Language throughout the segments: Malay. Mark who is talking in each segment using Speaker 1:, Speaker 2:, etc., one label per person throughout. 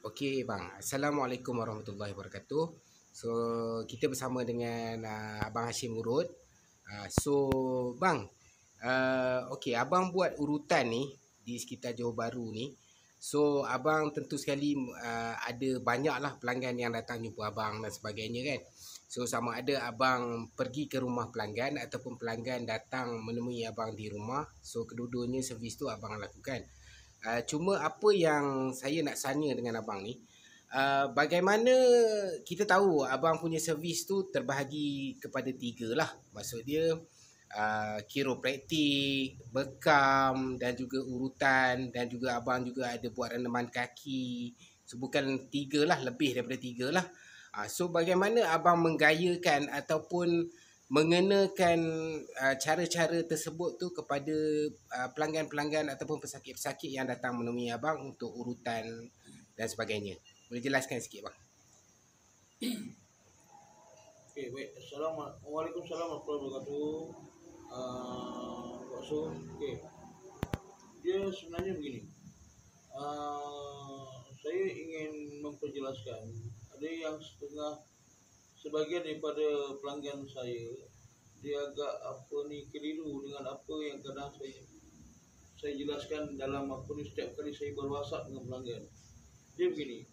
Speaker 1: Okey bang, Assalamualaikum warahmatullahi wabarakatuh. So kita bersama dengan Abang Hashim Urut. Bang, okey abang buat urutan ni di sekitar Johor Bahru ni. So abang tentu sekali ada banyaklah pelanggan yang datang jumpa abang dan sebagainya kan. So sama ada abang pergi ke rumah pelanggan ataupun pelanggan datang menemui abang di rumah. So kedua-duanya servis tu abang lakukan. Cuma apa yang saya nak tanya dengan abang ni, bagaimana kita tahu abang punya servis tu terbahagi kepada tiga lah. Maksud dia kiropraktik, bekam dan juga urutan, dan juga abang juga ada buat reneman kaki. So bukan tiga lah, lebih daripada tiga lah. So bagaimana abang menggayakan ataupun mengenakan cara-cara tersebut tu kepada pelanggan-pelanggan ataupun pesakit-pesakit yang datang menemui abang untuk urutan dan sebagainya. Boleh jelaskan sikit bang?
Speaker 2: Okey, baik. Waalaikumsalam warahmatullahi wabarakatuh. Pak Su, okey. Dia sebenarnya begini. Saya ingin memperjelaskan. Ada yang sebagian daripada pelanggan saya, dia agak keliru dengan apa yang kadang saya jelaskan dalam setiap kali saya berwasap dengan pelanggan. Dia begini.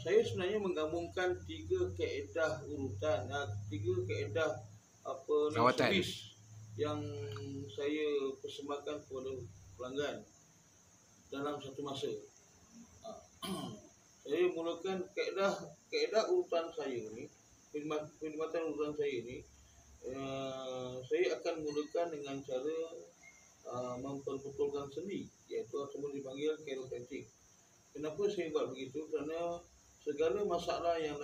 Speaker 2: Saya sebenarnya menggabungkan tiga kaedah urutan, tiga kaedah servis yang saya persembahkan kepada pelanggan dalam satu masa. Saya mulakan kaedah urutan saya ni, perkhidmatan urutan saya ni. Saya akan mulakan dengan cara memperbetulkan sendi, iaitu ataupun dipanggil chiropractic. Kenapa saya buat begitu? Kerana segala masalah yang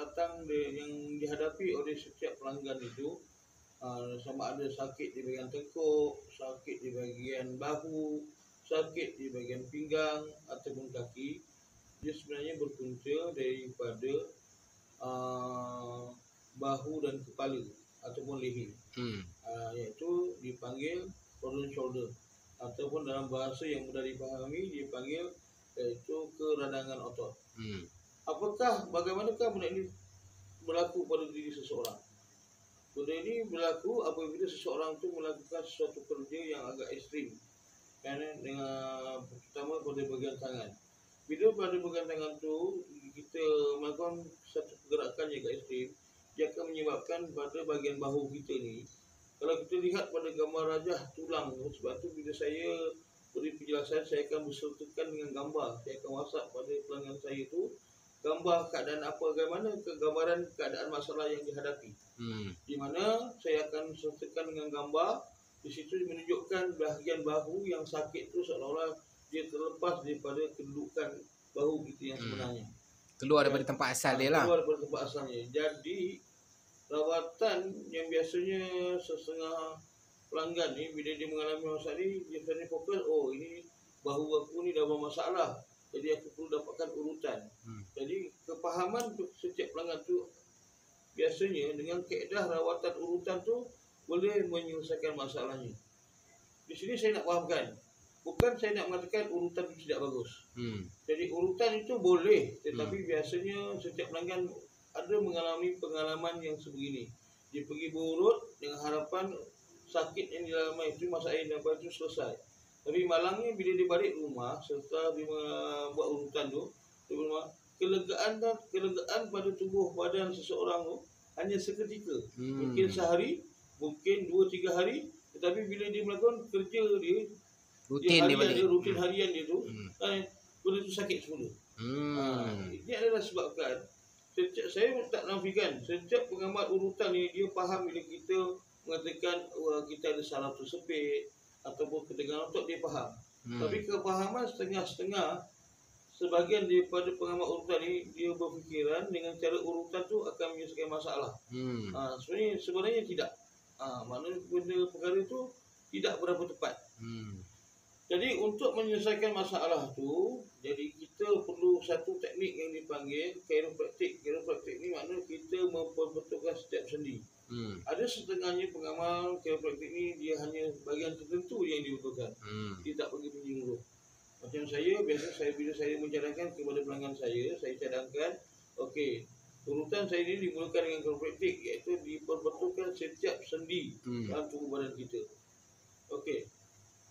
Speaker 2: yang dihadapi oleh setiap pelanggan itu, sama ada sakit di bahagian tengkuk, sakit di bahagian bahu, sakit di bahagian pinggang ataupun kaki, dia sebenarnya berpunca daripada bahu dan kepala ataupun leher. Iaitu dipanggil frozen shoulder, ataupun dalam bahasa yang mudah dipahami dipanggil iaitu keradangan otot. Bagaimanakah benda ini berlaku pada diri seseorang? Benda ini berlaku apabila seseorang itu melakukan sesuatu kerja yang agak ekstrim, dengan terutama pada bahagian tangan. Bila pada bahagian tangan tu kita melakukan satu pergerakan yang agak ekstrim, dia akan menyebabkan pada bahagian bahu kita ni, kalau kita lihat pada gambar rajah tulang, sebab tu bila saya beri penjelasan, saya akan bersertakan dengan gambar. Saya akan WhatsApp pada pelanggan saya tu gambar keadaan bagaimana gambaran keadaan masalah yang dihadapi. Di mana saya akan sertakan dengan gambar. Di situ menunjukkan bahagian bahu yang sakit tu seolah-olah dia terlepas daripada kedudukan bahu kita yang sebenarnya.
Speaker 1: Keluar daripada tempat asal dia lah.
Speaker 2: Keluar daripada tempat asalnya. Jadi rawatan yang biasanya setengah pelanggan ni, bila dia mengalami masalah ni, dia sebenarnya fokus, ini bahu aku ni dah bermasalah, jadi aku perlu dapatkan urutan. Jadi kepahaman setiap pelanggan tu biasanya dengan kaedah rawatan urutan tu boleh menyelesaikan masalahnya. Di sini saya nak fahamkan, bukan saya nak mengatakan urutan itu tidak bagus. Jadi urutan itu boleh, tetapi biasanya setiap pelanggan ada mengalami pengalaman yang sebegini. Dia pergi berurut dengan harapan sakit yang dialami itu, masalah yang dialami itu selesai. Tapi malangnya bila dia balik rumah serta dia buat urutan tu, kelegaan pada tubuh badan seseorang tu hanya seketika. Mungkin sehari, mungkin 2-3 hari, tetapi bila dia melakukan kerja dia, rutin harian dia tu, benda tu sakit semula. Ini adalah sebabkan saya tak nafikan setiap pengamat urutan ni, dia faham bila kita mengatakan kita ada saraf tersepit ataupun ketegangan otot, dia faham. Tapi kefahaman setengah-setengah, sebahagian daripada pengamat urutan ni, dia berfikiran dengan cara urutan tu akan menyelesaikan masalah. Sebenarnya tidak. Maknanya benda perkara tu tidak berapa tepat. Jadi untuk menyelesaikan masalah tu, jadi kita perlu satu teknik yang dipanggil chiropractic. Chiropractic ni maknanya kita memperbetulkan setiap sendi. Ada setengahnya pengamal chiropractic ni dia hanya bahagian tertentu yang dibetulkan. Dia tak pergi menyeluruh. Macam saya, biasa bila saya mencadankan kepada pelanggan saya cadangkan, okey, urutan saya ini dimulakan dengan chiropraktik, iaitu diperbetulkan setiap sendi dalam tubuh badan kita. Okey,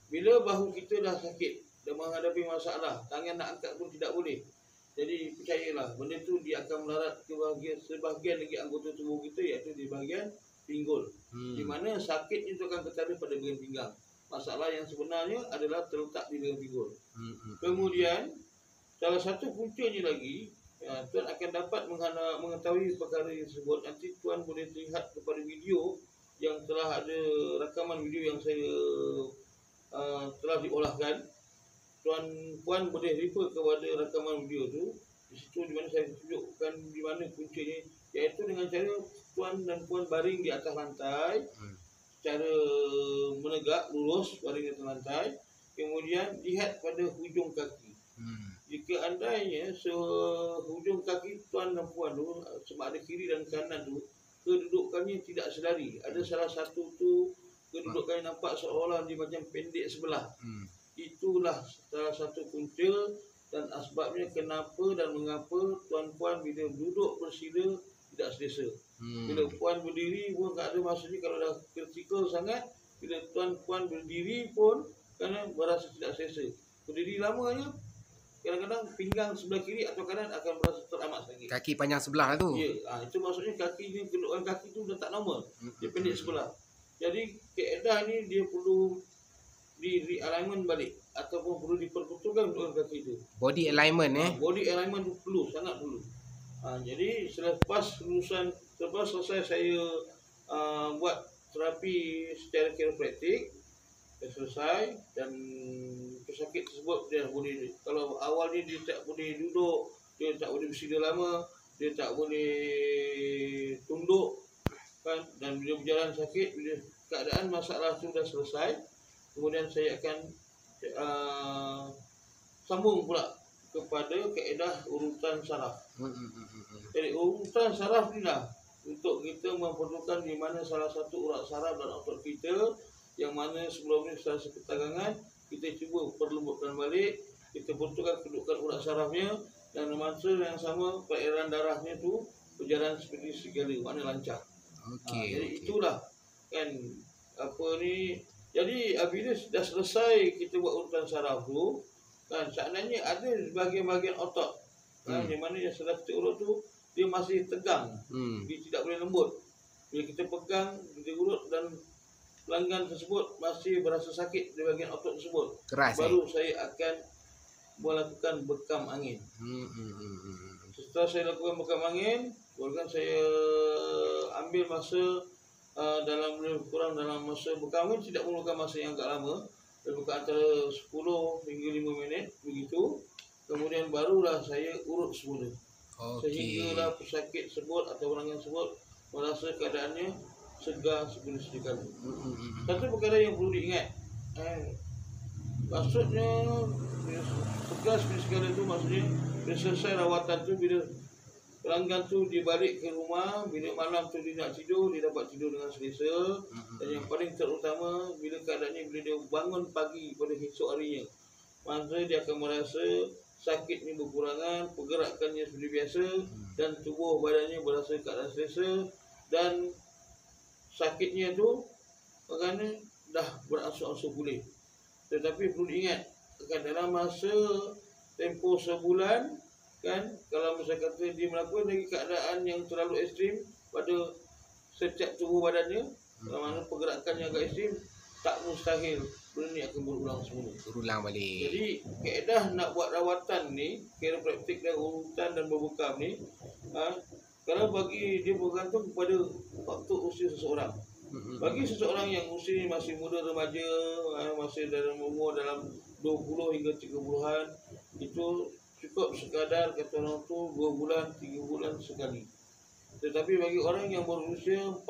Speaker 2: bila bahu kita dah sakit, dah menghadapi masalah, tangan nak angkat pun tidak boleh. Jadi percayalah, benda tu dia akan melarat ke sebahagian lagi anggota tubuh kita, iaitu di bahagian pinggul. Di mana sakitnya itu akan ketara pada bahagian pinggang. Masalah yang sebenarnya adalah terletak di bahagian pinggul. Kemudian salah satu puncanya lagi, tuan akan dapat mengetahui perkara tersebut. Nanti tuan boleh lihat kepada video yang telah ada rakaman video yang saya telah diolahkan. Tuan-puan boleh refer kepada rakaman video tu. Di situ di mana saya tunjukkan di mana puncanya, iaitu dengan cara tuan dan puan baring di atas lantai secara menegak, lurus, baring di atas lantai. Kemudian lihat pada hujung kaki. Jika andainya hujung kaki tuan dan puan tu, sama ada kiri dan kanan tu, kedudukannya tidak sedari. Ada salah satu tu kedudukannya nampak seolah dia macam pendek sebelah. Itulah salah satu punca dan asbabnya kenapa dan mengapa tuan-puan bila duduk bersila tidak selesa. Bila puan berdiri pun tak ada, maksudnya kalau dah kritikal sangat, bila tuan-puan berdiri pun kerana berasa tidak selesa. Berdiri lamanya, kadang-kadang pinggang sebelah kiri atau kanan akan berasa teramat sakit.
Speaker 1: Kaki panjang sebelah tu.
Speaker 2: Ya, itu maksudnya kaki ni, kedudukan kaki tu dah tak normal. Dia pendek sebelah. Jadi kaedah ni dia perlu di realignment balik ataupun perlu diperbetulkan untuk kaki itu.
Speaker 1: Body alignment
Speaker 2: Body alignment tu perlu, sangat perlu. Jadi selepas selesai saya buat terapi secara chiropraktik, dah selesai dan pesakit tersebut dia boleh, kalau awal ni dia tak boleh duduk, dia tak boleh bersila lama, dia tak boleh tunduk kan, dan bila berjalan sakit, bila keadaan masalah tu dah selesai, kemudian saya akan sambung pula kepada kaedah urutan saraf. Jadi urutan saraf ni lah untuk kita memerlukan di mana salah satu urat saraf dan otot kita yang mana sebelum ni secara seketegangan, kita cuba perlembutkan balik, kita betulkan kedudukan urat sarafnya, dan masa yang sama perairan darahnya tu berjalan seperti segala, makna lancar. Jadi itulah kan apa ni. Jadi bila dah selesai kita buat urutan saraf tu kan, seandainya ada bahagian-bahagian otot yang mana yang setelah kita urut tu dia masih tegang, dia tidak boleh lembut. Bila kita pegang, kita urut dan pelanggan tersebut masih berasa sakit di bahagian otot tersebut,
Speaker 1: keras,
Speaker 2: baru saya akan melakukan bekam angin. Setelah saya lakukan bekam angin, bahkan saya ambil masa dalam lebih kurang dalam masa bekam angin tidak memerlukan masa yang agak lama, lebih kurang antara 10 hingga 5 minit begitu. Kemudian barulah saya urut semula. Sehinggalah pesakit tersebut atau pelanggan tersebut merasa keadaannya segar seperti sedia kala. Satu perkara yang perlu diingat, maksudnya segar seperti sedia kala itu maksudnya bila selesai rawatan tu, bila pelanggan tu dia balik ke rumah, bila malam tu dia nak tidur, dia dapat tidur dengan selesa. Dan yang paling terutama, bila keadaannya bila dia bangun pagi pada esok harinya, maka dia akan merasa sakitnya berkurangan, pergerakannya seperti biasa, dan tubuh badannya berasa keadaan selesa, dan sakitnya tu kerana dah beransur-ansur pulih. Tetapi perlu diingat, dalam masa tempoh sebulan kan, kalau misalnya kata dia melakukan lagi keadaan yang terlalu ekstrim pada setiap tubuh badannya, mana pergerakan yang agak ekstrim, tak mustahil benda ni akan berulang
Speaker 1: balik.
Speaker 2: Jadi kaedah nak buat rawatan ni, chiropraktik dan urutan dan berbekam ni, kalau bagi dia bergantung kepada faktor usia seseorang. Bagi seseorang yang usia masih muda remaja, masih dalam umur dalam 20 hingga 30-an, itu cukup sekadar kata orang tu 2 bulan, 3 bulan sekali. Tetapi bagi orang yang berusia 40,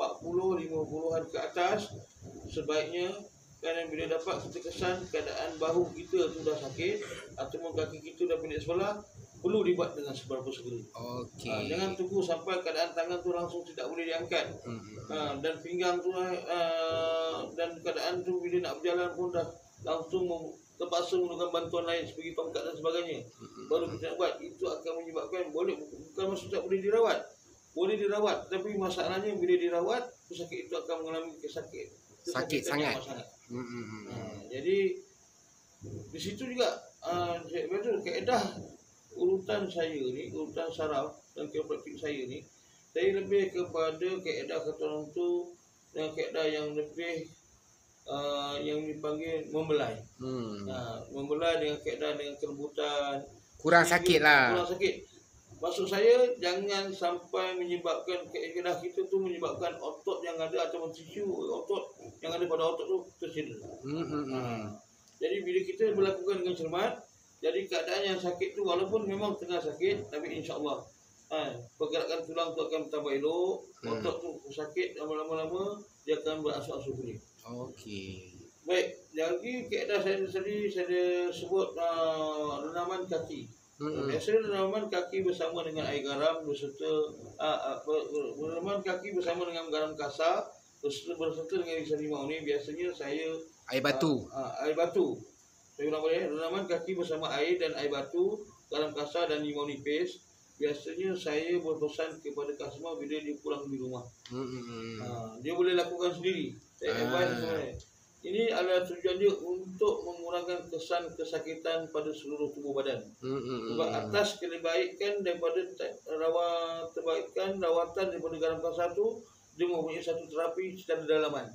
Speaker 2: 50-an ke atas, sebaiknya kerana bila dapat kita kesan keadaan bahu kita tu dah sakit ataupun kaki kita dah pendek sebelah, perlu dibuat dengan seberapa segera. Jangan tunggu sampai keadaan tangan tu langsung tidak boleh diangkat, dan pinggang tu dan keadaan tu bila nak berjalan pun dah langsung terpaksa menggunakan bantuan lain seperti tongkat dan sebagainya, baru kita nak buat. Itu akan menyebabkan bukan maksud tak boleh dirawat. Boleh dirawat, tapi masalahnya bila dirawat, pesakit itu akan mengalami
Speaker 1: Sakit sangat.
Speaker 2: Jadi di situ juga betul kaedah urutan saya ni, urutan saraf dan kiropraktik saya ni, saya lebih kepada kaedah kata orang tu dengan kaedah yang lebih yang dipanggil membelai. Membelai dengan kaedah dengan kelembutan.
Speaker 1: Kurang sakit lah.
Speaker 2: Kurang sakit. Maksud saya jangan sampai menyebabkan kaedah kita tu menyebabkan otot yang ada atau tisu otot yang ada pada otot tu tercedera. Jadi bila kita melakukan dengan cermat, jadi keadaan yang sakit tu walaupun memang tengah sakit, tapi insya-Allah pergerakan tulang tu akan bertambah elok, otot tu sakit lama-lama dia akan berasuh-asuh pulih.
Speaker 1: Okey.
Speaker 2: Baik, lagi kaedah saya tadi saya sebut renaman kaki. Biasanya renaman kaki bersama dengan air garam beserta renaman kaki bersama dengan garam kasar berserta dengan irisan limau ni biasanya saya
Speaker 1: Air batu.
Speaker 2: Air batu. Saya ulang balik, renaman kaki bersama air dan air batu, garam kasar dan limau nipis. Biasanya saya berpesan kepada customer bila dia pulang di rumah. Dia boleh lakukan sendiri. Saya advise sebenarnya. Ini adalah tujuan dia untuk mengurangkan kesan kesakitan pada seluruh tubuh badan. Sebab atas kebaikan daripada rawatan daripada garam kasar tu, dia mempunyai satu terapi secara dalaman.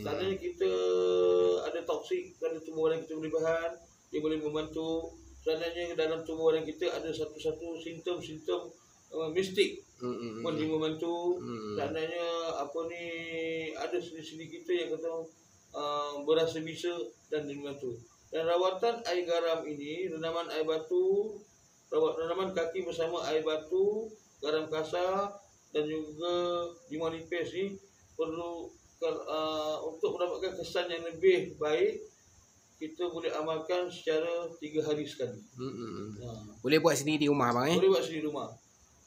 Speaker 2: Seandainya kita ada toksik pada tubuh badan kita berlebihan, dia boleh membantu. Seandainya dalam tubuh badan kita ada satu-satu simptom-simptom mistik pun dia membantu. Seandainya ada sendi-sendi kita yang kata berasa bisa dan dibantu. Dan rawatan air garam ini, renaman air batu, renaman kaki bersama air batu, garam kasar dan juga limau nipis ni perlu untuk mendapatkan kesan yang lebih baik, kita boleh amalkan secara 3 hari sekali.
Speaker 1: Boleh buat sendiri di rumah bang
Speaker 2: Boleh buat sendiri di rumah.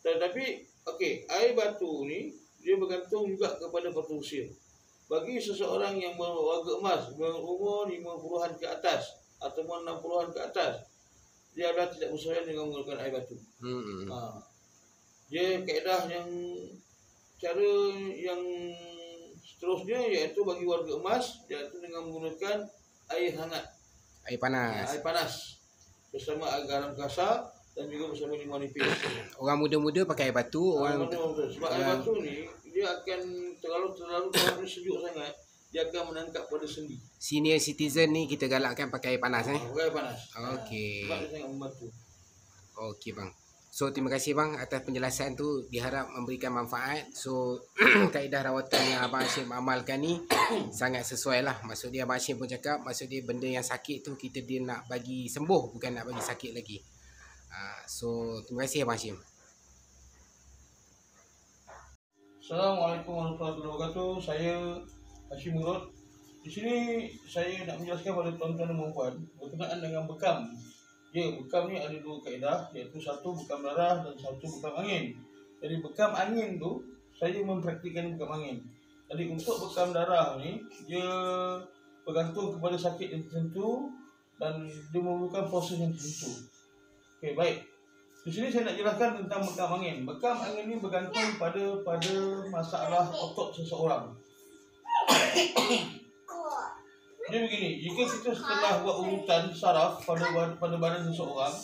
Speaker 2: Tetapi okey, air batu ni dia bergantung juga kepada faktor usia. Bagi seseorang yang berwarga emas berumur 50-an ke atas ataupun 60-an ke atas, dia adalah tidak bersesuaian dengan menggunakan air batu. Dia kaedah yang cara yang seterusnya iaitu bagi warga emas iaitu dengan menggunakan air hangat,
Speaker 1: air panas.
Speaker 2: Air panas bersama garam kasar dan juga bersama limau nipis.
Speaker 1: Orang muda-muda pakai air batu, orang
Speaker 2: sebab air batu ni dia akan terlalu sejuk sangat, dia akan menangkap pada sendi.
Speaker 1: Senior citizen ni kita galakkan pakai air panas
Speaker 2: pakai air panas.
Speaker 1: Okey.
Speaker 2: Sebab dia sangat membantu.
Speaker 1: Okey bang. So terima kasih bang atas penjelasan tu, diharap memberikan manfaat. So kaedah rawatan yang Abang Hashim amalkan ni sangat sesuai lah. Maksud dia Abang Hashim pun cakap, maksud dia benda yang sakit tu dia nak bagi sembuh, bukan nak bagi sakit lagi. So terima kasih Abang Hashim.
Speaker 2: Assalamualaikum warahmatullahi wabarakatuh. Saya Hashim Murud. Di sini saya nak menjelaskan kepada tuan-tuan dan puan berkenaan dengan bekam. Ya, bekam ni ada 2 kaedah, iaitu satu bekam darah dan satu bekam angin. Jadi bekam angin tu saya mempraktikkan bekam angin. Jadi untuk bekam darah ni dia bergantung kepada sakit yang tertentu dan dia memerlukan proses yang tertentu. Okey, baik. Di sini saya nak jelaskan tentang bekam angin. Bekam angin ni bergantung pada masalah otot seseorang. Dia begini, jika kita setelah buat urutan saraf pada badan seseorang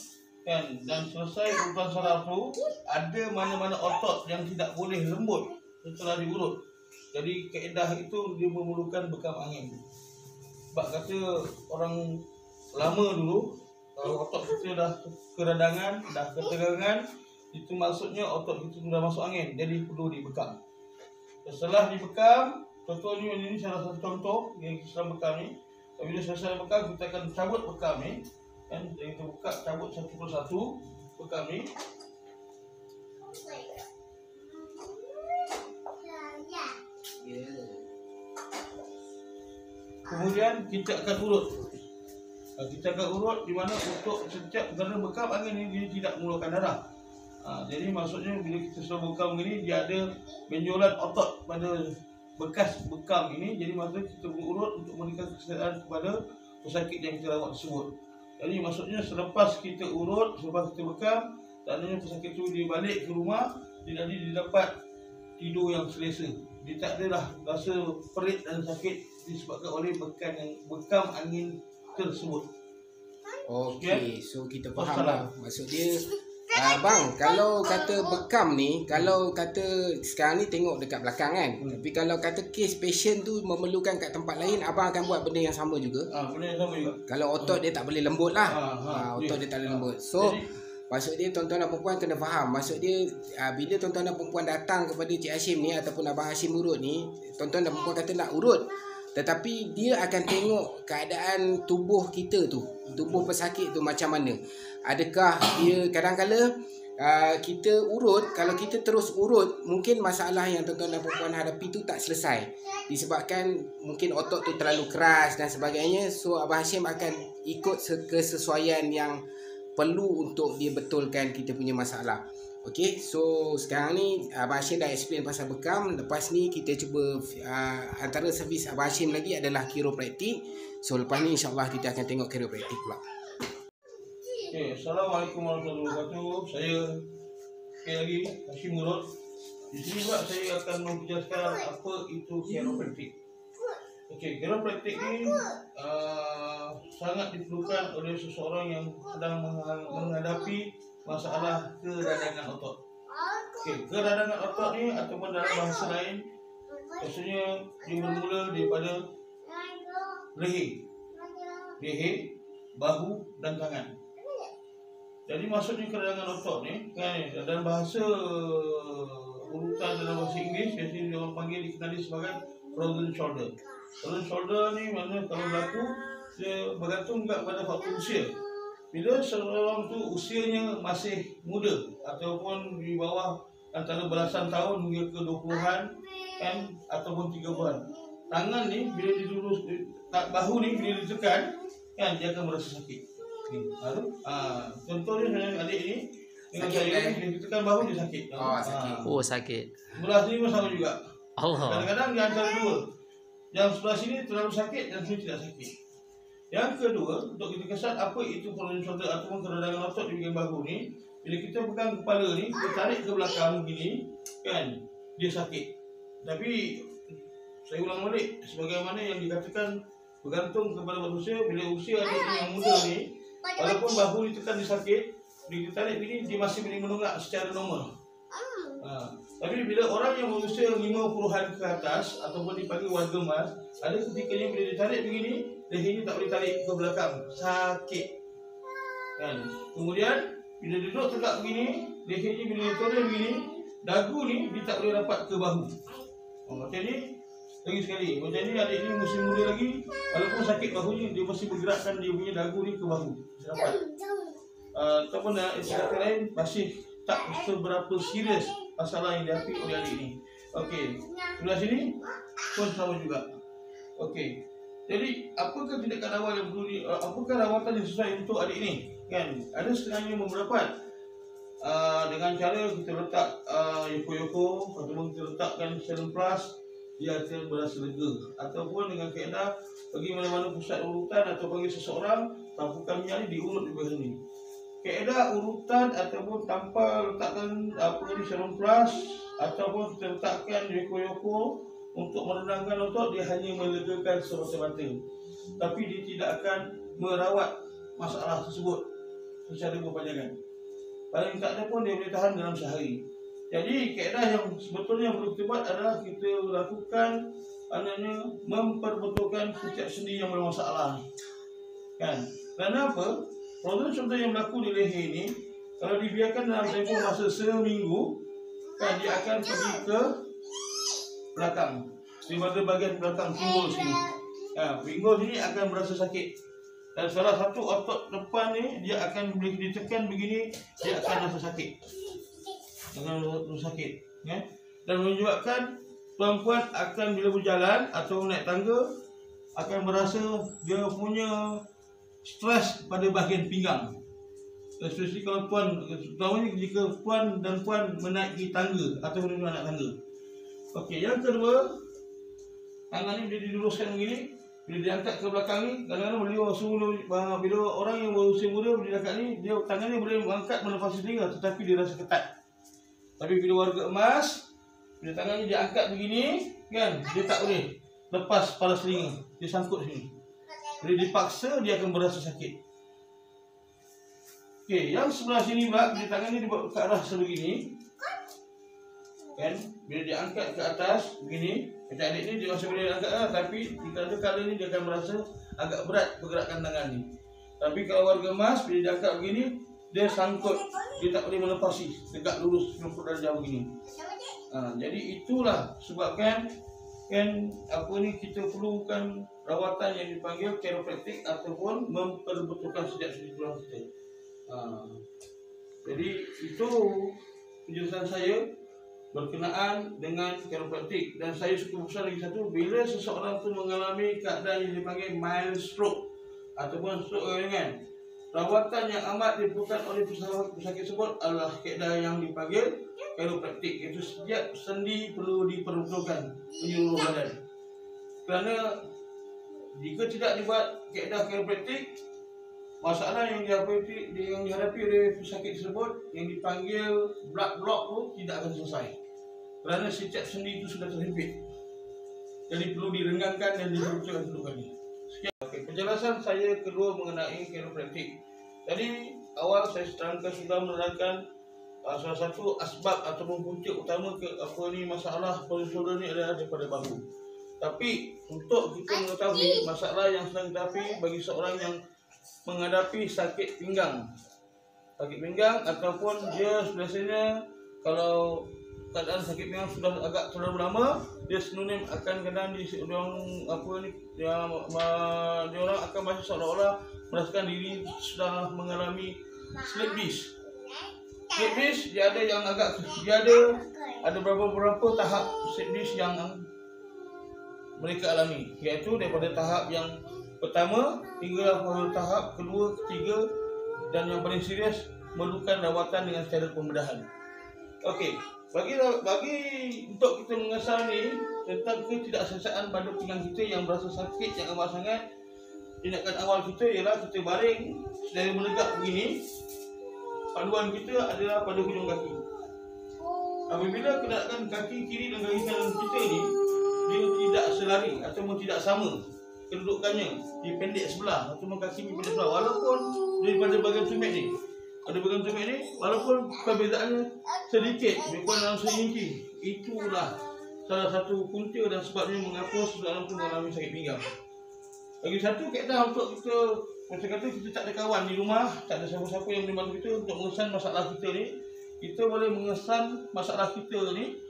Speaker 2: kan, dan selesai urutan saraf tu, ada mana-mana otot yang tidak boleh lembut setelah diurut. Jadi kaedah itu dia memerlukan bekam angin. Sebab kata orang lama dulu, kalau otot kita dah keradangan, dah ketegangan, itu maksudnya otot kita sudah masuk angin, jadi perlu dibekam. Setelah dibekam, contohnya ini salah satu contoh yang kita bekam ni. Bila selesai bekam, kita akan cabut bekam ni, kan? Kita buka, cabut satu persatu bekam ni. Kemudian kita akan urut. Kita akan urut di mana untuk setiap kerana bekam angin ini dia tidak mengeluarkan darah. Jadi maksudnya bila kita sudah bekam ini, dia ada benjolan otot pada bekas bekam ini. Jadi maksudnya kita urut untuk memberikan kesejahteraan kepada pesakit yang kita rawat tersebut. Jadi maksudnya selepas kita urut, selepas kita bekam, tandanya pesakit itu dia balik ke rumah, dia dapat tidur yang selesa. Dia tak adalah rasa perit dan sakit disebabkan oleh bekam angin tersebut.
Speaker 1: Okey, so kita faham lah. Maksud dia bang, kalau kata bekam ni, kalau kata sekarang ni tengok dekat belakang kan. Tapi kalau kata kes patient tu memerlukan kat tempat lain, abang akan buat benda yang sama juga.
Speaker 2: Benda yang sama juga.
Speaker 1: Kalau otot dia tak boleh lembut lah. Otot dia tak boleh lembut. So maksud dia tuan-tuan dan perempuan kena faham. Maksud dia bila tuan-tuan dan perempuan datang kepada Cik Hashim ni ataupun Abang Hashim urut ni, tuan-tuan dan perempuan kata nak urut, tetapi dia akan tengok keadaan tubuh kita tu, tubuh pesakit tu macam mana. Adakah dia kadang-kala kita urut, kalau kita terus urut, mungkin masalah yang tuan-tuan dan perempuan hadapi tu tak selesai. Disebabkan mungkin otot tu terlalu keras dan sebagainya. So Abang Hashim akan ikut kesesuaian yang perlu untuk dia betulkan kita punya masalah. Okey, so sekarang ni Abang Hashim dah explain pasal bekam. Lepas ni kita cuba antara servis Abang Hashim lagi adalah chiropractic. So lepas ni insyaAllah kita akan tengok chiropractic pula.
Speaker 2: Okay, Assalamualaikum warahmatullahi wabarakatuh. Saya sekali lagi Hashim Murad. Di sini pula saya akan menjelaskan apa itu chiropractic. Okey, chiropractic ni sangat diperlukan oleh seseorang yang sedang menghadapi masalah keradangan otot. Okey, keradangan otot ni ataupun dalam bahasa lain, maksudnya dia bermula daripada leher, bahu dan tangan. Jadi maksudnya keradangan otot ni kan, dalam bahasa urutan dalam bahasa Inggeris biasanya orang panggil dikenali sebagai frozen shoulder. Frozen shoulder ni maknanya kalau berlaku dia bergantung juga pada faktor usia. Bila seorang tu usianya masih muda ataupun di bawah antara belasan tahun hingga ke 20-an kan, ataupun 30-an, tangan ni bila dilurus, bahu ni bila ditekan kan, dia akan merasa sakit. Contohnya dengan adik ni dengan saya ni, bila ditekan bahu dia sakit.
Speaker 3: Oh sakit.
Speaker 2: Sebelah sini pun sama juga.
Speaker 3: Allah.
Speaker 2: Kadang-kadang di antara dua, yang sebelah sini terlalu sakit dan sini tidak sakit. Yang kedua, untuk kita kesan apa itu frozen shoulder ataupun keradangan otot di bahagian bahu ni, bila kita pegang kepala ni, kita tarik ke belakang begini kan, dia sakit. Tapi saya ulang balik, sebagaimana yang dikatakan bergantung kepada manusia. Bila usia adik yang muda ni, walaupun bahu ditekan dia sakit, bila kita tarik begini, dia masih boleh menunggak secara normal. Tapi bila orang yang berusia 50-an ke atas ataupun dipanggil warga emas, ada ketikanya bila ditarik begini, lehernya tak boleh tarik ke belakang, sakit kan. Kemudian bila duduk tegak begini, lehernya bila ditoleh begini, dagu ni dia tak boleh rapat ke bahu. Macam ni lagi sekali, macam ni adik ni masih muda lagi, walaupun sakit bahunya, dia masih bergerakkan dia punya dagu ni ke bahu, rapat. Ataupun istilah lain, masih tak seberapa serius masalah yang dihadapi oleh adik ni. Okey, sebelah sini pun sama juga. Okey, jadi apakah tindakan awal yang perlu apakah rawatan yang sesuai untuk adik ni? Kan, ada setengahnya memberdapat dengan cara kita letak yoko-yoko ataupun kita letakkan serum plus, dia akan berasa lega. Ataupun dengan kaedah pergi mana-mana pusat urutan atau panggil seseorang, tampukkan minyak ni diurut di bahagian ni. Kaedah urutan ataupun tanpa letakkan serum plus ataupun kita letakkan yoko-yoko untuk merenangkan otot, dia hanya melegakan semata-mata, tapi dia tidak akan merawat masalah tersebut secara berpanjangan. Paling tak ada pun dia boleh tahan dalam sehari. Jadi kaedah yang sebetulnya perlu kita buat adalah kita lakukan memperbetulkan setiap sendi yang bermasalah kan. Kerana apa? Frozen shoulder yang berlaku di leher ni, kalau dibiarkan dalam tempoh masa seminggu kan, dia akan pergi ke belakang, di bahagian belakang pinggul sini. Pinggul sini akan berasa sakit. Dan salah satu otot depan ni, dia akan boleh ditekan begini, dia akan rasa sakit. Dan menyebabkan perempuan akan bila berjalan atau naik tangga akan merasa dia punya stres pada bahagian pinggang. Especially kalau puan, terutamanya jika puan dan puan menaiki tangga atau menaik tangga. Okey, yang kedua, tangan ni bila diluruskan begini, bila diangkat ke belakang ni, kadang-kadang bila orang yang berusia muda berdiri dekat ni, dia tangannya boleh mengangkat menepasi telinga, tetapi dia rasa ketat. Tapi bila warga emas, bila tangannya dia angkat begini, kan, dia tak boleh lepas paras telinga, dia sangkut sini. Bila dipaksa, dia akan berasa sakit. Okey, yang sebelah sini pula, bila tangannya dibawa ke arah sebegini, kan, bila diangkat ke atas begini, macam adik ni dia masih boleh angkat lah, tapi kala ni dia akan merasa agak berat pergerakan tangan ni. Tapi kalau warga emas, bila diangkat begini, dia sangkut, dia tak boleh melepasi, tegak lurus 90 darjah begini. Jadi itulah sebabkan kan apa ni, kita perlukan rawatan yang dipanggil chiropraktik ataupun memperbetulkan sejak sendi tulang kita. Jadi itu penjelasan saya berkenaan dengan chiropraktik. Dan saya suka besar lagi satu, bila seseorang tu mengalami keadaan yang dipanggil mild stroke ataupun stroke ringan, rawatan yang amat diperlukan oleh pesakit tersebut adalah kaedah yang dipanggil chiropraktik, iaitu setiap sendi perlu diperbetulkan menyeluruh badan. Kerana jika tidak dibuat kaedah chiropraktik, masalah yang dihadapi oleh pesakit tersebut yang dipanggil blood block tu tidak akan selesai. Kerana setiap sendi itu sudah terhimpit. Jadi perlu direnggangkan dan diperbetulkan kedudukannya. Sekian. Okay, penjelasan saya kedua mengenai chiropraktik. Tadi awal saya sudah menerangkan salah satu asbab ataupun punca utama masalah posisi shoulder ni adalah daripada bahu. Tapi untuk kita mengetahui masalah yang sedang dihadapi bagi seorang yang menghadapi sakit pinggang ataupun dia biasanya kalau keadaan sakit pinggang sudah agak terlalu lama, dia sinonim akan kadang dia orang akan masih seolah-olah merasakan diri sudah mengalami slip disc. Slip disc dia ada beberapa tahap slip disc yang mereka alami, iaitu daripada tahap yang pertama hingga tahap kedua, ketiga, dan yang paling serius memerlukan rawatan dengan cara pembedahan. Okey, bagi untuk kita mengesal ni tentang ketidakselesaan pada pinggang kita yang berasa sakit yang amat sangat, tindakan awal kita ialah kita baring sedaya menegak begini. Paduan kita adalah pada hujung kaki. Apabila keadaan kaki kiri dan kaki kanan kita ni dia tidak selari ataupun tidak sama kedudukannya, di pendek sebelah ataupun kaki pendek sebelah, walaupun daripada bahagian tumit ni, ada bahagian tumit ni, walaupun perbezaannya sedikit, lebih kurang dalam seinci, itulah salah satu punca dan sebabnya mengapa seseorang itu mengalami sakit pinggang. Lagi satu kaedah untuk kita, macam kata kita tak ada kawan di rumah, tak ada siapa-siapa yang boleh bantu kita untuk mengesan masalah kita ni, kita boleh mengesan masalah kita ni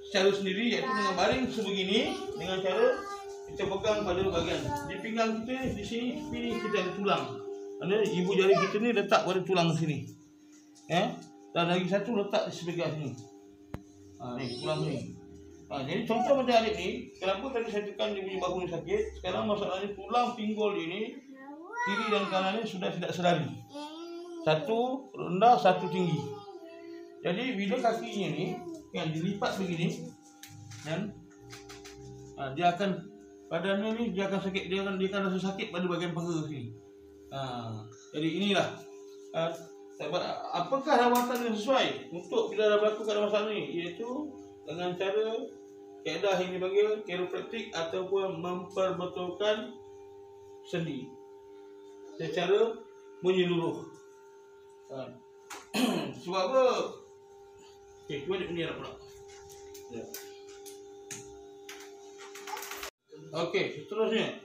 Speaker 2: secara sendiri, iaitu dengan baring sebegini, dengan cara kita pegang pada bahagian di pinggang kita, di sini kita ada tulang. Ibu jari kita ni letak pada tulang sini. Dan lagi satu letak di sebelah sini. Ni tulang ni. Jadi contoh macam adik ni, kenapa tadi saya tekan dia punya bahu ni sakit, sekarang masalahnya tulang pinggul dia ni kiri dan kanan ni sudah tidak selari. Satu rendah, satu tinggi. Jadi bila kakinya ni yang dilipat begini, dan dia akan badannya ni dia akan sakit, dia akan rasa sakit pada bahagian paha sini. Jadi inilah apakah rawatan yang sesuai untuk bila berlaku keadaan masalah ni, iaitu dengan cara kaedah yang dipanggil chiropraktik ataupun memperbetulkan sendi secara menyeluruh. Sebab apa? Okey, cuba dia bendera pula. Okey, seterusnya,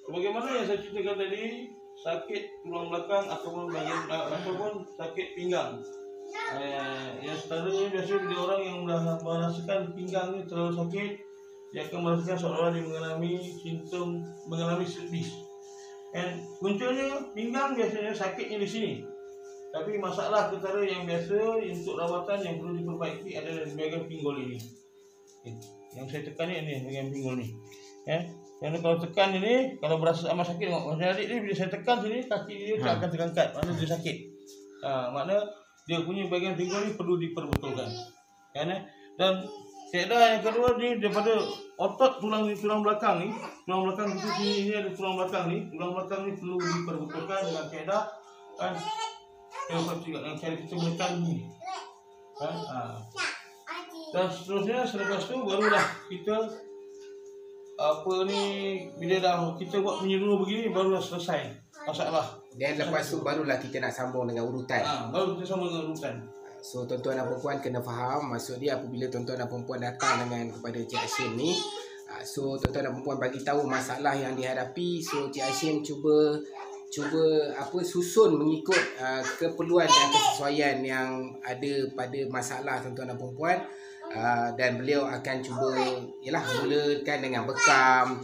Speaker 2: bagaimana yang saya ceritakan tadi, sakit tulang belakang ataupun sakit pinggang. Yang seterusnya biasanya bila orang yang merasakan pinggang ni terlalu sakit, dia akan merasakan seolah-olah dia mengalami slip disc. Dan puncanya pinggang biasanya sakitnya di sini. Tapi masalah ketara yang biasa untuk rawatan yang perlu diperbaiki adalah di bahagian pinggul ini. Yang saya tekan ni bahagian pinggul ni. Kerana kalau tekan ini, kalau berasa amat sakit, tengok macam adik ni bila saya tekan sini, kaki dia tak akan terangkat, maknanya dia sakit. Makna dia punya bahagian pinggul ni perlu diperbetulkan. Dan Kaedah yang kedua ni daripada otot tulang belakang ni, tulang belakang kita sini ada tulang belakang ni perlu diperbetulkan dengan kaedah kan. Yang cara kita menekan ni. Kan? Dan seterusnya selepas tu barulah kita apa ni, bila dah kita buat menyeluruh begini barulah selesai masalah.
Speaker 1: Dan lepas tu barulah kita nak sambung dengan urutan.
Speaker 2: Baru kita sambung dengan urutan.
Speaker 1: So tuan-tuan dan perempuan kena faham, maksud dia apabila tuan-tuan dan perempuan datang dengan kepada Cik Hashim ni, so tuan-tuan dan perempuan bagi tahu masalah yang dihadapi, so Cik Hashim cuba susun mengikut keperluan dan kesesuaian yang ada pada masalah tuan-tuan dan perempuan, dan beliau akan cuba mulakan dengan bekam,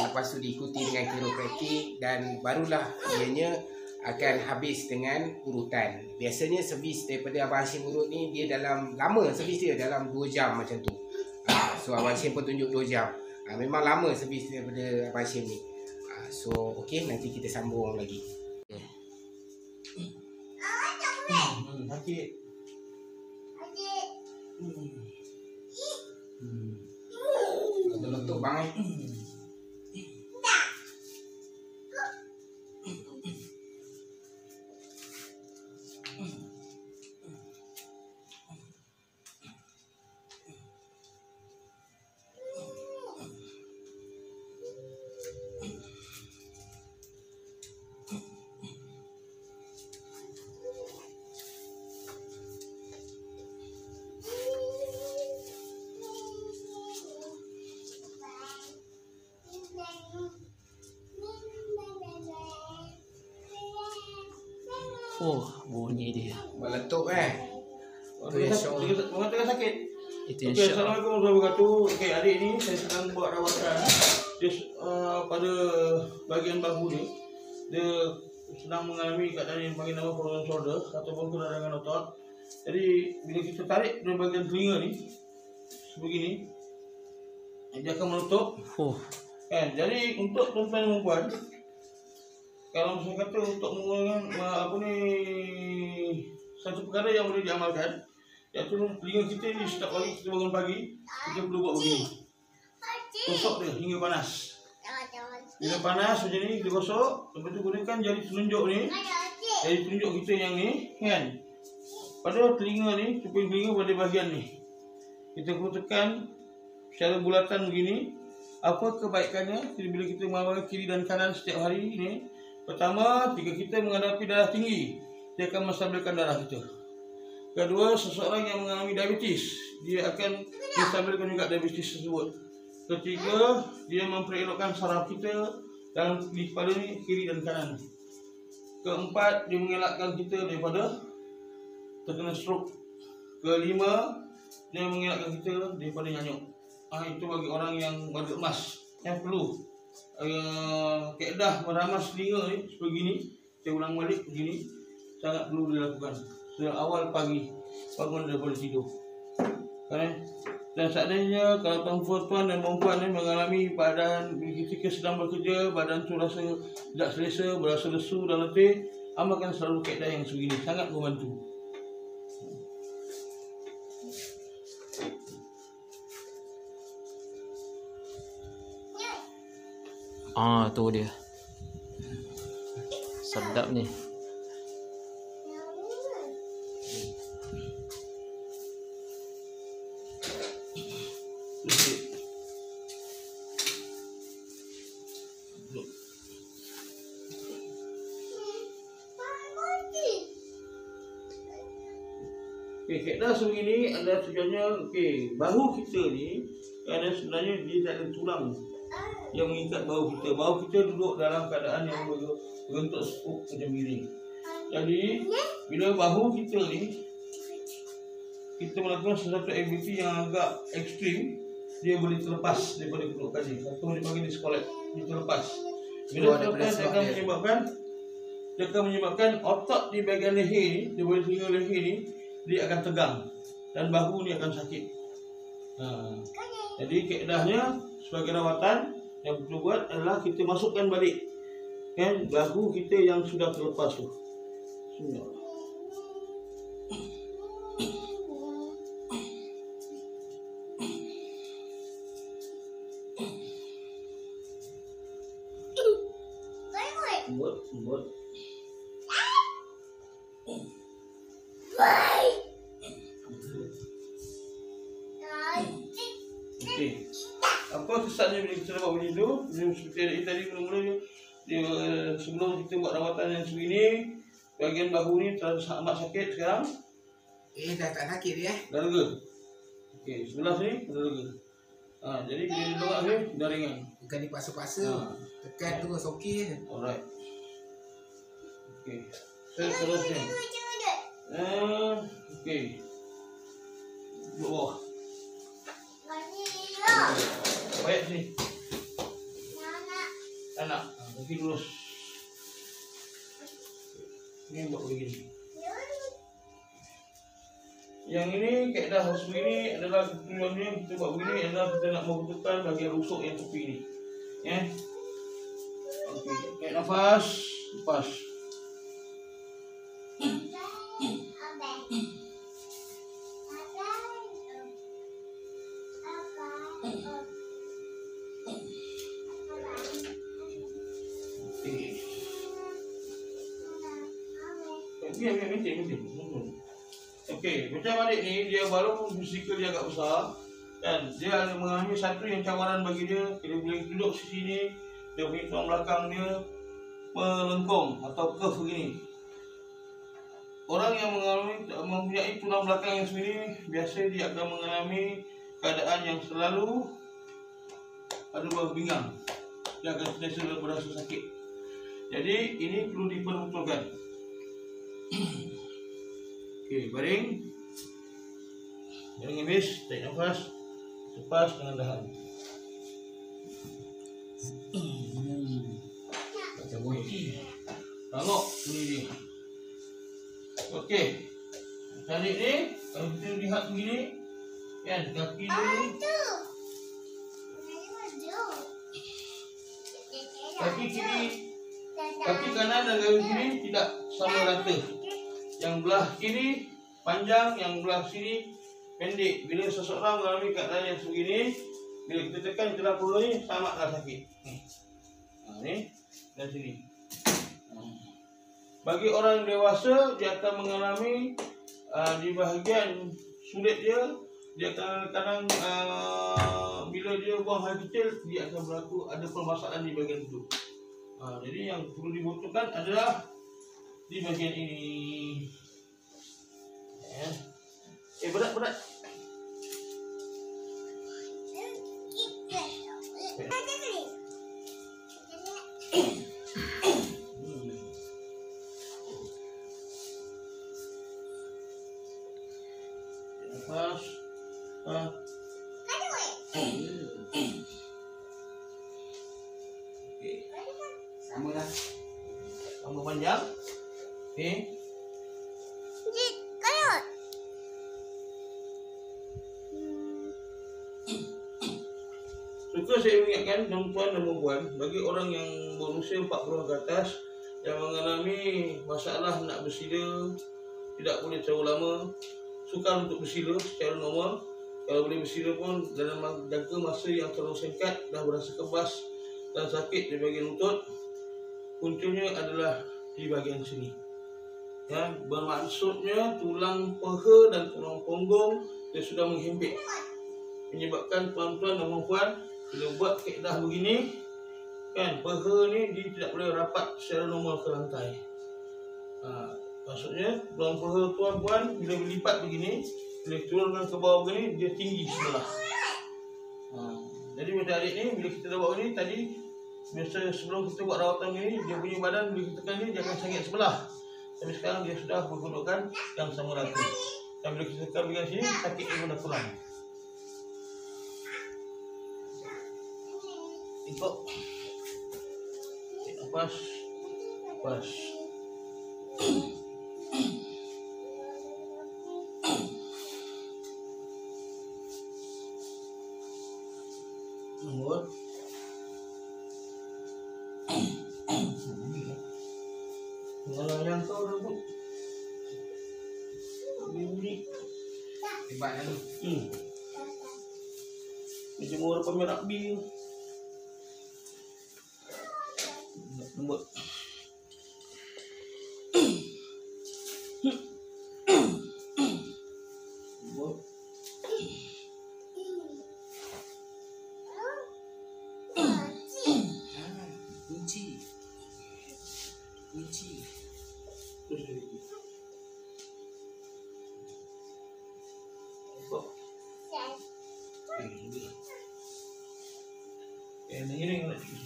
Speaker 1: lepas tu diikuti dengan kiropraktik, dan barulah ianya akan habis dengan urutan. Biasanya servis daripada Abang Hashim urut ni dia lama servis dia dalam 2 jam macam tu. So Abang Hashim pun tunjuk 2 jam. Memang lama servis daripada Abang Hashim ni. So okey, nanti kita sambung lagi.
Speaker 2: Sakit.
Speaker 1: Letup bang
Speaker 3: Oh, bunyi dia.
Speaker 1: meletup
Speaker 2: Mengatakan sakit.
Speaker 3: Itu
Speaker 2: Okey,
Speaker 3: insya-Allah.
Speaker 2: Assalamualaikum warahmatullahi wabarakatuh. Okey, adik ni saya sedang buat rawatan. Dia pada bahagian bahu ni dia sedang mengalami keadaan yang panggil nama frozen shoulder ataupun peradangan otot. Jadi bila kita tarik dari bahagian telinga ni sebegini, dia akan menutup. Kan? Jadi untuk tuan-tuan dan puan, kalau saya kata untuk mengurangkan satu perkara yang boleh diamalkan, iaitu telinga kita ni setiap kali kita bangun pagi, kita perlu buat begini. Gosok dia hingga panas. Bila panas macam ni kita gosok, lepas tu gunakan jari telunjuk ni. Jari telunjuk kita yang ni kan. Pada telinga ni, cuping telinga pada bahagian ni. Kita perlu tekan secara bulatan begini. Apa kebaikannya bila kita mengamalkan kiri dan kanan setiap hari ni? Pertama, jika kita menghadapi darah tinggi, dia akan menstabilkan darah kita. Kedua, seseorang yang mengalami diabetes, dia akan menstabilkan juga diabetes tersebut. Ketiga, dia memperelokkan saraf kita dalam di kepala ni, kiri dan kanan. Keempat, dia mengelakkan kita daripada terkena stroke. Kelima, dia mengelakkan kita daripada nyanyuk. Itu bagi orang yang warga emas yang perlu kaedah meramas telinga ni sebegini. Saya ulang balik begini, sangat perlu dilakukan sejak awal pagi bangun daripada tidur. Dan seandainya kalau tuan dan perempuan ni mengalami badan ketika sedang bekerja, badan tu rasa tidak selesa, berasa lesu dan letih, amalkan selalu kaedah yang sebegini, sangat membantu.
Speaker 3: Tu dia. Sedap ni.
Speaker 2: Kaedah sebegini adalah tujuannya, bahu kita ni ada sebenarnya dia tak ada tulang yang mengikat bahu kita. Bahu kita duduk dalam keadaan yang berbentuk sekuk macam miring. Jadi bila bahu kita ni kita melakukan sesuatu aktiviti yang agak ekstrim, dia boleh terlepas daripada kedudukan ni. Atau dipanggil diskolet, dia terlepas. Bila terlepas dia akan menyebabkan otot di bahagian leher ni, di bahagian telinga leher ni, dia akan tegang dan bahu ni akan sakit. Jadi kaedahnya sebagai rawatan yang perlu buat adalah kita masukkan balik kan bahu kita yang sudah terlepas tu. Bismillah. Lembut. Okey. Apa kesannya bila kita buat macam tu? Seperti adik tadi mula-mula dia sebelum kita buat rawatan yang sebegini, bahagian bahu ni terasa amat sakit sekarang.
Speaker 1: Dah tak sakit dia.
Speaker 2: Dah lega. Okey, sebelah sini dah lega. Jadi bila dia tengok ni dah ringan.
Speaker 1: Bukan dipaksa-paksa. Tekan terus okey je.
Speaker 2: Alright. Okey. Seterusnya. Okey. Duduk bawah. Baik sini. Anak. Kaki lurus. Ni buat begini. Yang ini kaedah begini adalah tujuannya kita buat begini adalah kita nak membetulkan bahagian rusuk yang tepi ni. Ya. Okey, tarik nafas, lepas. Okey, macam adik ni dia walaupun fizikal dia agak besar kan, dia ada mengalami satu yang cabaran bagi dia. Dia boleh duduk di sini, dia punya tulang belakang dia melengkung atau curve begini. Orang yang mempunyai tulang belakang yang sebegini biasa dia akan mengalami keadaan yang selalu ada berbingang. Dia akan sentiasa berasa sakit. Jadi ini perlu diperbetulkan. Okey, baring. Baring habis, tarik nafas. Lepas dengan dahan.
Speaker 1: Macam boleh.
Speaker 2: Tengok ni dia. Okey. Tarik ni, kalau kita lihat begini, kan kaki dia ni. Kaki kiri, kaki kanan dan kaki kiri tidak sama rata. Yang belah kiri panjang, yang belah sini pendek. Bila seseorang mengalami keadaan yang sebegini, bila kita tekan celah perut ni sangatlah sakit. Ni dan sini. Bagi orang dewasa, dia akan mengalami di bahagian sulit dia akan kadang bila dia buang air kecil, dia akan berlaku ada permasalahan di bahagian itu. Jadi yang perlu dibutuhkan adalah di bahagian ini. Berat. Lepas. Okey.
Speaker 1: Sama dah.
Speaker 2: Sama panjang. Okey. Suka saya ingatkan tuan-tuan dan puan, bagi orang yang berusia 40 ke atas yang mengalami masalah nak bersila, tidak boleh terlalu lama, sukar untuk bersila secara normal. Kalau boleh bersila pun dalam jangka masa yang terlalu singkat dah berasa kebas dan sakit di bahagian lutut. Puncanya adalah di bahagian sini. Ya, bermaksudnya tulang peha dan tulang punggung dia sudah menghimpit. Menyebabkan tuan-tuan dan puan bila buat kaedah begini kan, peha ni dia tidak boleh rapat secara normal ke lantai. Maksudnya tulang peha tuan-puan bila berlipat begini, bila turunkan ke bawah begini, dia tinggi sebelah. Jadi macam adik ni, bila kita dah buat begini tadi, biasa sebelum kita buat rawatan begini, dia punya badan bila kita tekan ni, dia akan sakit sebelah. Tapi sekarang dia sudah berkedudukan yang sama rata. Dan bila kita tekan bahagian sini, sakit dia pun dah kurang. Ikut. Lepas. Lepas. Nombor. Kalau yang kau rambut bunyi
Speaker 1: Hebat kan?
Speaker 2: macam orang pemerah bil. Lembut.
Speaker 1: kunci.
Speaker 2: Terus lagi. Kok? Ini nak cuci.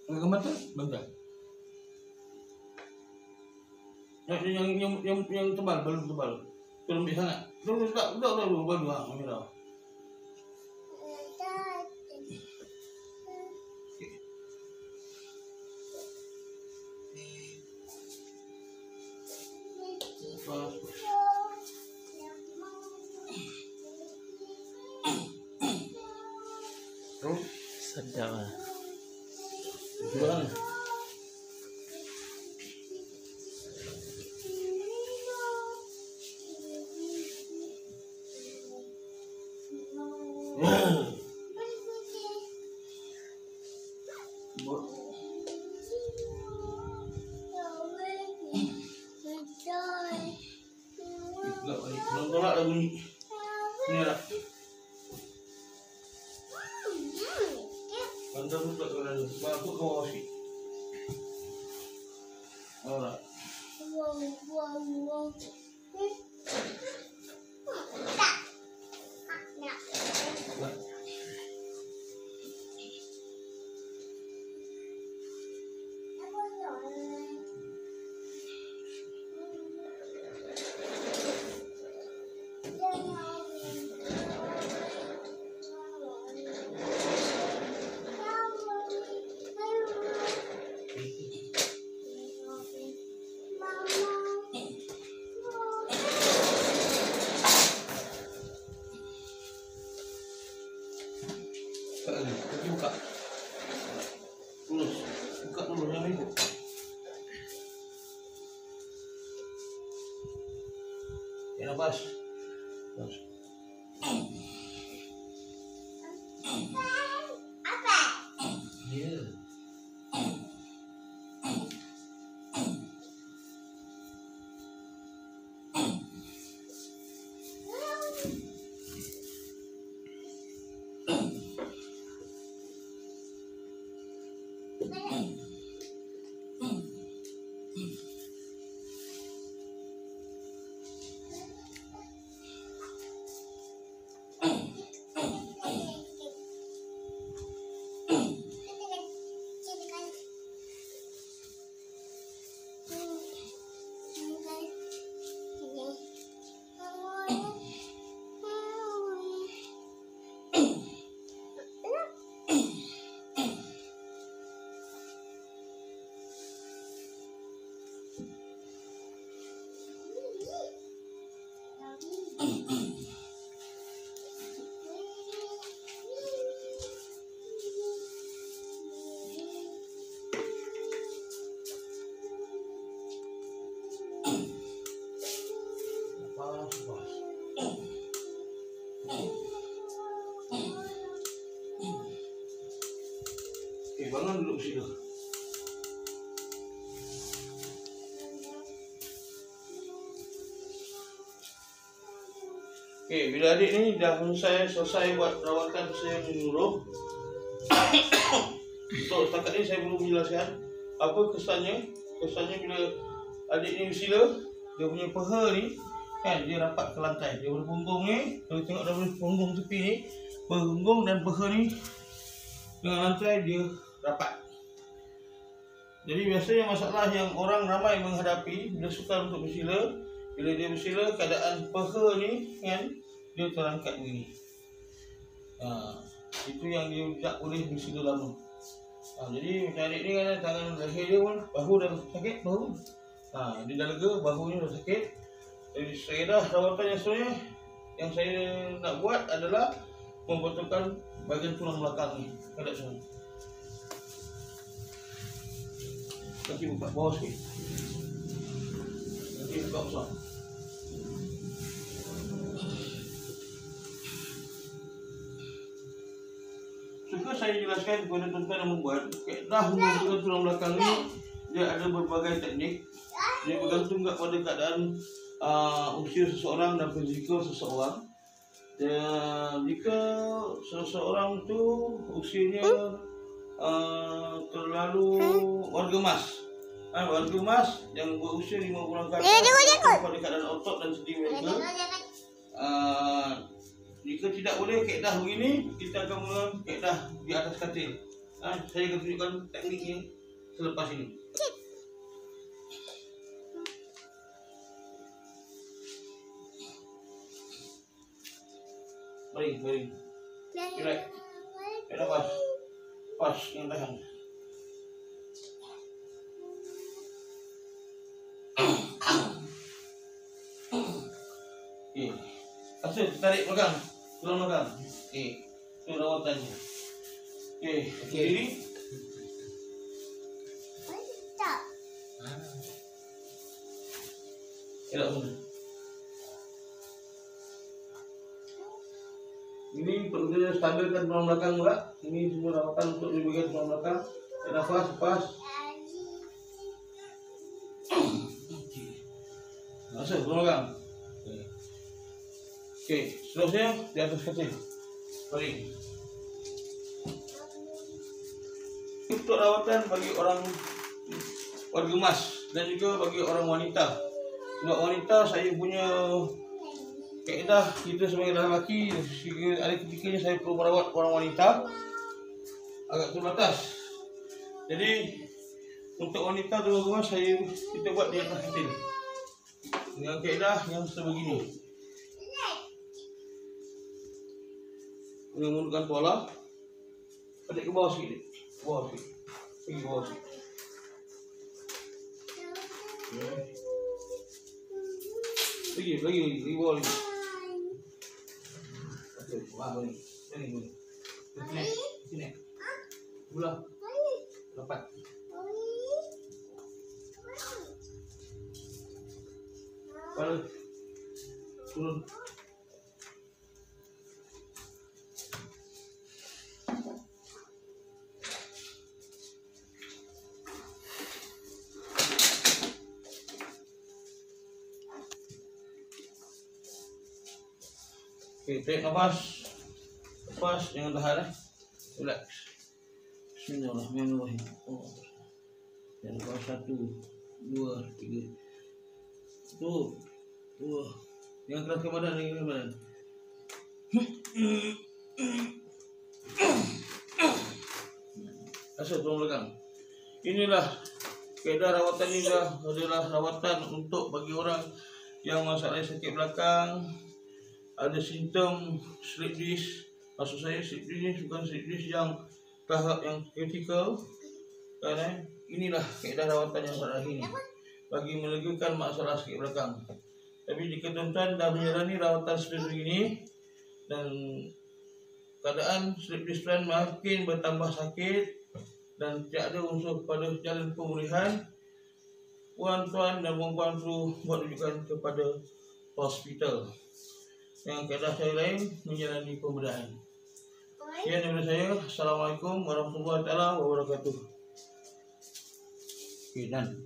Speaker 2: Gambar tu, bentar. Yang tebal, belum tebal. Belum bisa sangat. Belum tak, belum baru ambil dah.
Speaker 3: Sedap lah.
Speaker 2: Jualan. Belum tolak dah bunyi. Ni lah. Bantar tu tak kena tu. Sebab aku kau awasi. Alright. Kaki buka. Lurus. Buka dulu yang ini. Ya nafas. Nafas.
Speaker 4: Apa?
Speaker 2: Ya. Bangun duduk situ. Bila adik ni dah selesai buat rawatan saya menyeluruh. Untuk setakat ni saya belum menjelaskan apa kesannya. Kesannya bila adik ni bersila, dia punya peha ni kan dia rapat ke lantai. Dia berpunggung ni, kalau tengok dari punggung tepi ni, berpunggung dan peha ni dengan lantai dia rapat. Jadi biasanya masalah yang orang ramai menghadapi bila sukar untuk bersila, bila dia bersila keadaan peha ni kan dia terangkat begini. Itu yang dia tak boleh bersila lama. Jadi macam adik ni kan tangan leher dia pun bahu dah sakit bahu. Dia dah lega, bahunya dah sakit. Jadi saya dah rawatan yang sebenarnya yang saya nak buat adalah membetulkan bahagian tulang belakang ni. Ada semua. Kaki buka bawah sikit. Kaki buka besar. Suka saya jelaskan kepada tuan-tuan yang membuat dah membetulkan tulang belakang ni dia ada berbagai teknik. Dia bergantung pada keadaan usia seseorang dan fizikal seseorang. Dan jika seseorang tu usianya terlalu warga emas, warga emas yang berusia 5 bulan ke atas pada keadaan otot dan sendi mereka, jika tidak boleh kaedah begini, kita akan mulakan kaedah di atas katil. Saya akan tunjukkan tekniknya selepas ini. Baring. Relax. Kaedah pas. Pas yang tahan. Okey. Asal tarik belakang. Tulang belakang. Okey. Itu rawatannya. Okey. Diri. Elak mana? Ini perlu kita stabilkan tulang belakang pula. Ini semua rawatan untuk di bagian tulang belakang. Nafas, lepas. Masuk tulang belakang. Okey, seterusnya di atas katil. Baring. Untuk rawatan bagi orang warga emas dan juga bagi orang wanita. Sebab wanita saya punya kaedah, kita sebagai lelaki, ada ketikanya saya perlu merawat orang wanita agak terbatas. Jadi untuk wanita tu rumah kita buat di atas katil dengan kaedah yang sebegini. Dengan menggunakan tuala, balik ke bawah sikit, pergi ke bawah sikit. Lagi bawah lagi. Boleh. Sini. Bola. Dapat. Balik. Turun. Okey, tarik nafas. Lepas, jangan tahan. Relax. Bismillahirrahmanirrahim. Dan nafas 1, 2, 3. 1, 2. Jangan keraskan badan. Asal tulang belakang. Inilah kaedah rawatan ini adalah rawatan untuk bagi orang yang masalah sakit belakang, ada simptom slip disc. Maksud saya slip disc ni bukan slip disc yang tahap yang kritikal. Kerana inilah kaedah rawatan yang terakhir ini bagi melegakan masalah sakit belakang. Tapi jika tuan-tuan dah menjalani rawatan seperti ini dan keadaan slip disc tuan makin bertambah sakit dan tidak ada unsur pada jalan pemulihan, tuan-tuan dan puan-puan perlu buat rujukan kepada hospital. Yang kaedah saya lain menjalani pembedahan. Sekian daripada saya. Assalamualaikum warahmatullahi wabarakatuh. Okey, dan